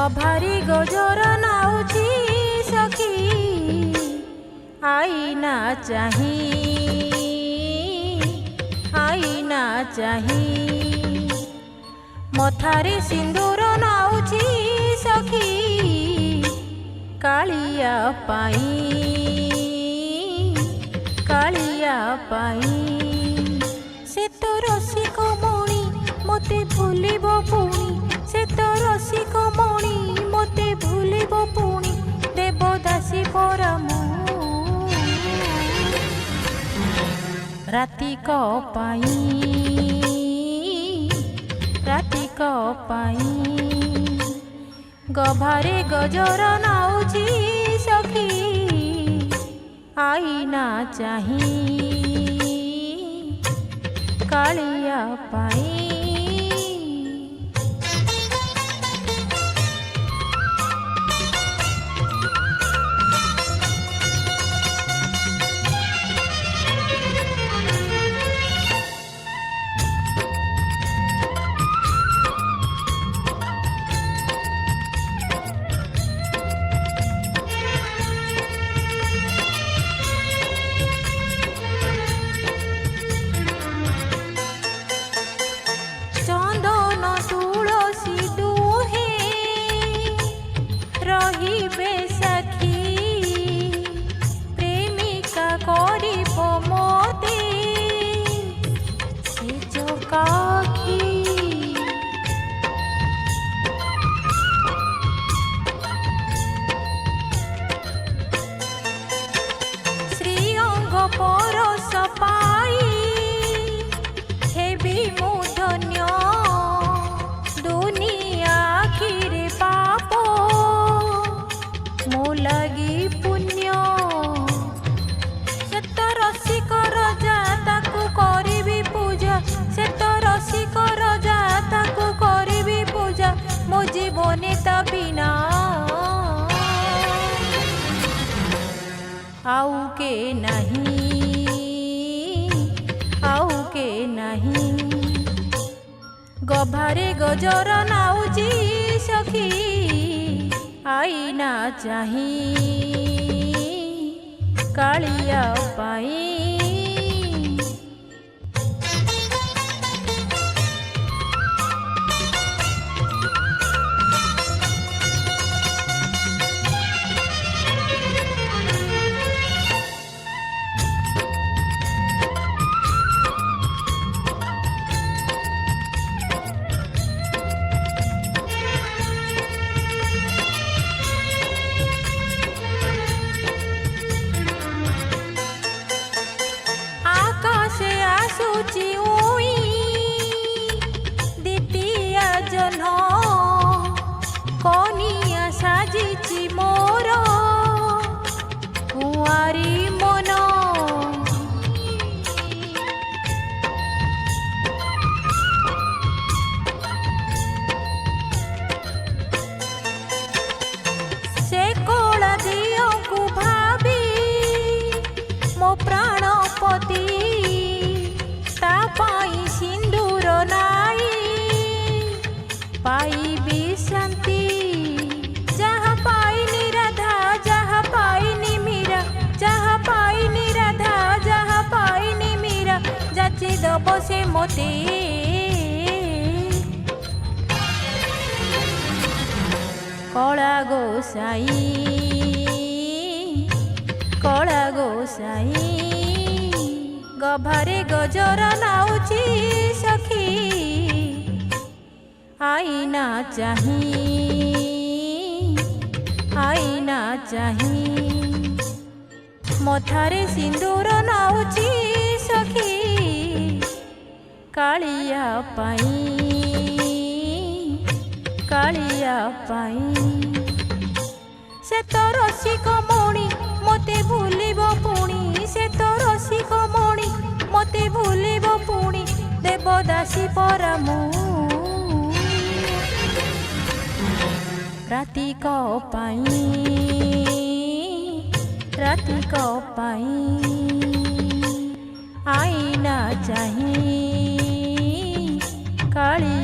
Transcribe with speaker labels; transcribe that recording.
Speaker 1: गभारी गजर नाउची सखी आईना चाही आईना चाही मथारे सिंदूर नाउची सखी कालिया पाई से तो रसिक मणि मते भूलिब पुणी से तो रसिक मणि मते भूलिब पुणी देवदासी परमु रातिक पाई गभारे गजर नाउची सखी आईना चाही कालिया पाई। परस पाई हेबी मु धन्य दुनिया आखिरे पाप मो लगी पुण्य से तो रसिक रजा ताकू करिबी पूजा से तो रसिक रजा ताकू करिबी पूजा मो जीवने ता बिना आउ के नहीं गभारे गजर नाउची सखी आईना चाही कालिया पाई। आसुची उई द्वितीय जन्म कनिया साजिची मोर कुआरी मन से कोला दियो को भाभी मो प्राणपति पाई सिंदूर नाई पाई शांति जहाँ पाई निराधा जहाँ पाई निमीरा जहाँ पाई निराधा जहाँ पाई निमीरा जाची दब से मोते कला गोसाई गभारे गजर नाउची सखी आईना चाही मथारे सिंदूर नाउची सखी कालिया पाई से तो रसिक मणि मते भूलिब पुणी से तो रसिक मणि मते भूलिब पुणी देवदासी परमु रातिक पाई आईना चाही काली